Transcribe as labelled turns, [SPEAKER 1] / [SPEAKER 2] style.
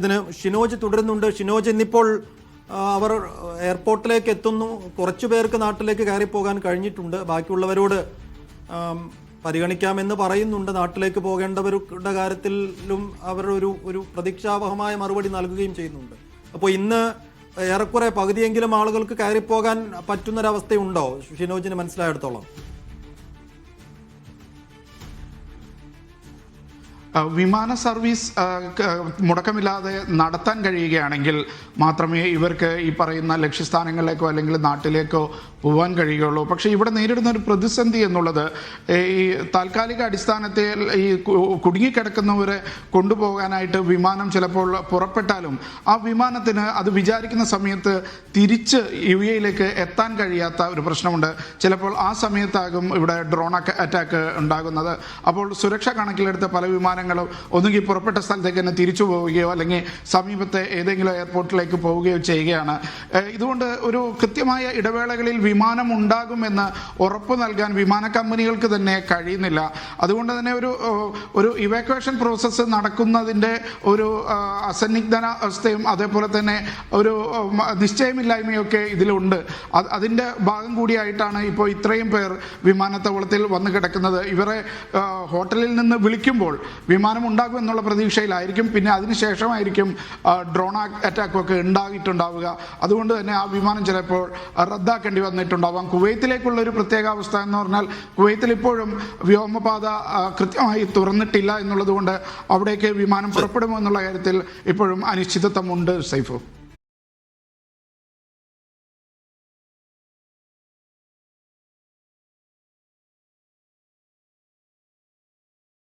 [SPEAKER 1] ഇതിന് ഷിനോജ് തുടരുന്നുണ്ട്. ഷിനോജ്, ഇന്നിപ്പോൾ അവർ എയർപോർട്ടിലേക്ക് എത്തുന്നു. കുറച്ചു പേർക്ക് നാട്ടിലേക്ക് കയറിപ്പോകാൻ കഴിഞ്ഞിട്ടുണ്ട്. ബാക്കിയുള്ളവരോട് പരിഗണിക്കാമെന്ന് പറയുന്നുണ്ട്. നാട്ടിലേക്ക് പോകേണ്ടവരുടെ കാര്യത്തിലും അവർ ഒരു പ്രതീക്ഷാവഹമായ മറുപടി നൽകുകയും ചെയ്യുന്നുണ്ട്. അപ്പോൾ ഇന്ന് ഏറെക്കുറെ പകുതിയെങ്കിലും ആളുകൾക്ക് കയറിപ്പോകാൻ പറ്റുന്നൊരവസ്ഥയുണ്ടോ ഷിനോജിന് മനസ്സിലായിടത്തോളം?
[SPEAKER 2] വിമാന സർവീസ് മുടക്കമില്ലാതെ നടത്താൻ കഴിയുകയാണെങ്കിൽ മാത്രമേ ഇവർക്ക് ഈ പറയുന്ന ലക്ഷ്യസ്ഥാനങ്ങളിലേക്കോ അല്ലെങ്കിൽ നാട്ടിലേക്കോ പോകാൻ കഴിയുകയുള്ളൂ. പക്ഷേ ഇവിടെ നേരിടുന്ന ഒരു പ്രതിസന്ധി എന്നുള്ളത് ഈ താൽക്കാലിക അടിസ്ഥാനത്തിൽ ഈ കുടുങ്ങിക്കിടക്കുന്നവരെ കൊണ്ടുപോകാനായിട്ട് വിമാനം ചിലപ്പോൾ പുറപ്പെട്ടാലും ആ വിമാനത്തിന് അത് വിചാരിക്കുന്ന സമയത്ത് തിരിച്ച് UAE എത്താൻ കഴിയാത്ത ഒരു പ്രശ്നമുണ്ട്. ചിലപ്പോൾ ആ സമയത്താകും ഇവിടെ ഡ്രോൺ അറ്റാക്ക് ഉണ്ടാകുന്നത്. അപ്പോൾ സുരക്ഷ കണക്കിലെടുത്ത് പല വിമാനങ്ങളും ഒന്നുകിൽ പുറപ്പെട്ട സ്ഥലത്തേക്ക് തന്നെ തിരിച്ചു പോവുകയോ അല്ലെങ്കിൽ സമീപത്തെ ഏതെങ്കിലും എയർപോർട്ടിലേക്ക് പോവുകയോ ചെയ്യുകയാണ്. ഇതുകൊണ്ട് ഒരു കൃത്യമായ ഇടവേളകളിൽ വിമാനം ഉണ്ടാകുമെന്ന് ഉറപ്പ് നൽകാൻ വിമാന കമ്പനികൾക്ക് തന്നെ കഴിയുന്നില്ല. അതുകൊണ്ട് തന്നെ ഒരു ഇവാക്വേഷൻ പ്രോസസ്സ് നടക്കുന്നതിൻ്റെ ഒരു അസന്നിഗ്ധാവസ്ഥയും അതേപോലെ തന്നെ ഒരു നിശ്ചയമില്ലായ്മയൊക്കെ ഇതിലുണ്ട്. അതിൻ്റെ ഭാഗം കൂടിയായിട്ടാണ് ഇപ്പോൾ ഇത്രയും പേർ വിമാനത്താവളത്തിൽ വന്ന് കിടക്കുന്നത്. ഇവരെ ഹോട്ടലിൽ നിന്ന് വിളിക്കുമ്പോൾ വിമാനം ഉണ്ടാകും എന്നുള്ള പ്രതീക്ഷയിലായിരിക്കും. പിന്നെ അതിനുശേഷമായിരിക്കും ഡ്രോൺ അറ്റാക്കൊക്കെ ഉണ്ടായിട്ടുണ്ടാവുക. അതുകൊണ്ട് തന്നെ ആ വിമാനം ചിലപ്പോൾ റദ്ദാക്കേണ്ടി വന്നിട്ടുണ്ടാവാം. കുവൈത്തിലേക്കുള്ള ഒരു പ്രത്യേക അവസ്ഥ എന്ന് പറഞ്ഞാൽ കുവൈത്തിൽ ഇപ്പോഴും വ്യോമപാത കൃത്യമായി തുറന്നിട്ടില്ല എന്നുള്ളത് കൊണ്ട് അവിടേക്ക് വിമാനം പുറപ്പെടുമോ എന്നുള്ള കാര്യത്തിൽ ഇപ്പോഴും അനിശ്ചിതത്വമുണ്ട്. സൈഫു.